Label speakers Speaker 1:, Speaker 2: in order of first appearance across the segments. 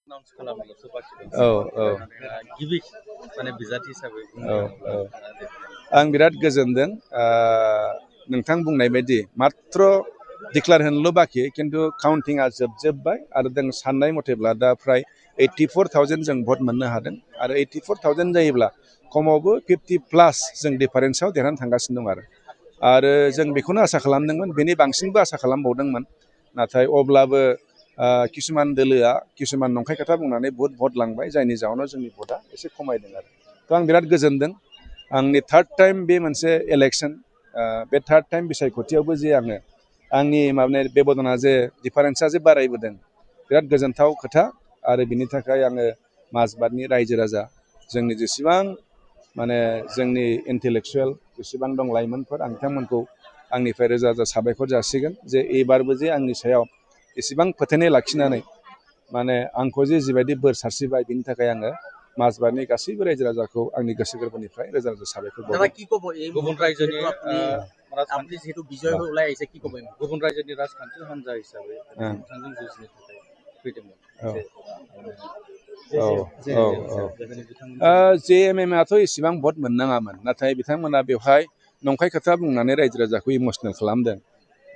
Speaker 1: announce खालामनोल'सो बाखि दं।
Speaker 2: औ औ
Speaker 1: गिबि माने बिजाथि हिसाबै बुंनो
Speaker 2: औ
Speaker 1: थाङोब्ला
Speaker 2: औ
Speaker 1: नोंथाङा
Speaker 2: आं बिराद गोजोनदों नोंथां बुंनाय बायदि मात्र डिक्लार होनोल' बाखि खिन्थु काउन्टिंआ जोबजोब्बाय आरो जों साननाय मथेब्ला दा फ्राय 84,000 जों भट मोननो हादों आरो 84,000 जायोब्ला खमावबो 50+ जों डिफारेन्सआव देरहानानै थांगासिनो दं आरो जों बेखौनो आसा खालामदोंमोन बेनि बांसिनबो आसा खालामबावदोंमोन नाथाय अब्लाबो किसुमान दोलोआ किसुमान नंखाय खोथा बुंनानै बहुत भट लांबाय जायनि जाहोनाव जोंनि भटआ एसे खमायदों आरो थ' आं बिराद गोजोनदों आंनि थार्ड टाइम बे मोनसे इलेक्सन बे थार्ड टाइम बिसायख'थियावबो जे आङो आंनि माने बेबदना जे डिफारेन्सा जे बारायबोदों बिराद गोजोनथाव खोथा आरो बिनि थाखाय आङो माजबातनि रायजो राजा जोंनि जेसेबां माने जोंनि इन्टेलेक्सुवेल जेसेबां दं लाइमोनफोर आं बिथांमोनखौ आंनिफ्राय रोजा रोजा साबायखर जासिगोन जे एबारबो जे आंनि सायाव एसेबां फोथायनाय लाखिनानै माने आंखौ जे जिबायदि बोर सारस्रिबाय बिनि थाखाय आङो माजबातनि गासैबो रायजो राजाखौ आंनि गोसो गोरबोनिफ्राय रोजा रोजा साबायखर बावबाय।
Speaker 1: गुबुन रायजोनि राजखान्थि जिहेतु बिजय होलाय एसे কি কব गुबुन रायजोनि राजखान्थि हान्जा हिसाबै नोंथांजों जुजिनो थाखाय फैदोंमोन
Speaker 2: JMMआथ' इसेबां भट मोननाङामोन नाथाय बिथांमोना बेवहाय नंखाय खोथा बुंनानै रायजो राजाखौ इमसनेल खालामदों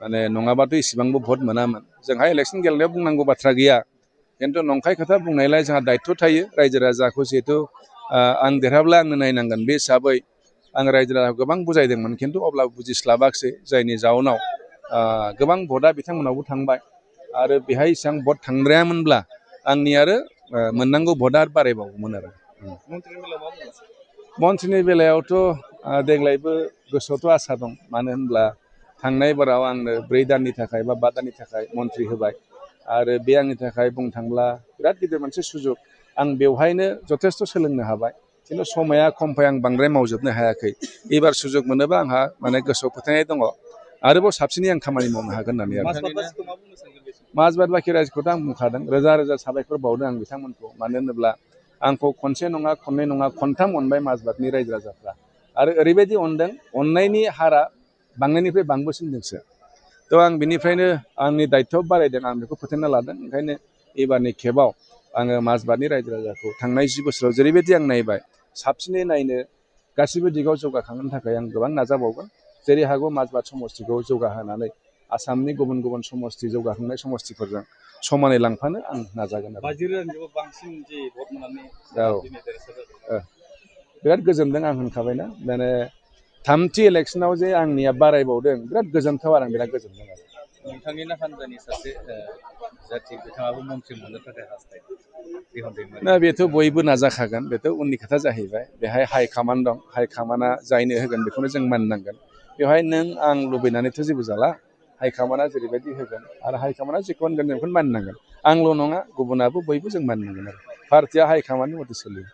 Speaker 2: माने नङाबाथ' इसेबांबो भट मोनामोन जोंहा इलेक्सन गेलेनायाव बुंनांगौ बाथ्रा गैया खिन्थु नंखाय खोथा बुंनायलाय जोंहा दायित्व थायो रायजो राजाखौ जिहेतु आं देरहाब्ला आंनो नायनांगोन बे हिसाबै आं रायजो राजाखौ गोबां बुजायदोंमोन खिन्थु अब्लाबो बुजिस्लाबाखिसै जायनि जाउनाव गोबां भटआ बिथांमोनावबो थांबाय आरो बेहाय इसेबां भट थांद्रायामोनब्ला आंनि आरो मोननांगौ भटआ बारायबावगौमोन आरो मन्थ्रिनि बेलायावथ' देग्लायबो गोसोआवथ' आसा दं मानो होनब्ला थांनाय बाराव आंनो 4 दाननि थाखाय बा 5 दाननि थाखाय मन्थ्रि होबाय आरो बे आंनि थाखाय बुंनो थांब्ला बिराद गिदिर मोनसे सुजुग आं बेवहायनो जथेस्थ' सोलोंनो हाबाय खिन्थु समाया खमखाय आं बांद्राय मावजोबनो हायाखै एबार सुजुग मोनोबा आंहा माने गोसोआव फोथायनाय दङ आरोबाव साबसिनै आं खामानि मावनो हागोन होननानै माजबाट बाखि रायजोखौथ' आं बुंखादों रोजा रोजा साबायखर बावदों आं बिथांमोनखौ मानो होनोब्ला आंखौ खनसे नङा खननै नङा खनथाम अनबाय माजबातनि रायजो राजाफ्रा आरो ओरैबायदि अनदों अननायनि हारा बांनायनिफ्राय बांबोसिनदोंसो थ' आं बिनिफ्रायनो आंनि दायित्व बारायदों आं बेखौ फोथायना लादों ओंखायनो एबारनि खेबाव आङो माजबातनि रायजो राजाखौ थांनाय 10 बोसोराव जेरैबायदि आं नायबाय साबसिनै नायनो गासिबो दिगाव जौगाखांनो थाखाय आं गोबां नाजाबावगोन जेरै हागौ माजबाट समस्तिखौ जौगाहोनानै आसामनि गुबुन गुबुन समस्ति जौगाखांनाय समस्तिफोरजों समानै लांफानो आं नाजागोन बिराद गोजोनदों आं होनखाबायना माने थामथि इलेक्सनाव जे आंनिया बारायबावदों बिराद गोजोनथाव आरो आं बिराद गोजोनदों आरो
Speaker 1: नोंथांनिनो हान्जानि सासे जाथि बिथाङाबो मन्थ्रि मोननो थाखाय हास्थायदों
Speaker 2: ना बेथ' बयबो नाजाखागोन बेथ' उननि खोथा जाहैबाय बेहाय हाइकामान्ड दं हाइकामान्डआ जायनो होगोन बेखौनो जों मानिनांगोन बेवहाय नों आं लुबैनानैथ' जेबो जाला हाइकामान्डआ जेरैबायदि होगोन आरो हाइकामान्डआ जेखौ होनगोन जों बेखौनो मानिनांगोन आंल' नङा गुबुनाबो बयबो जों मानिनांगोन आरो पार्टिया हाइकामान्डनि मथे सोलियो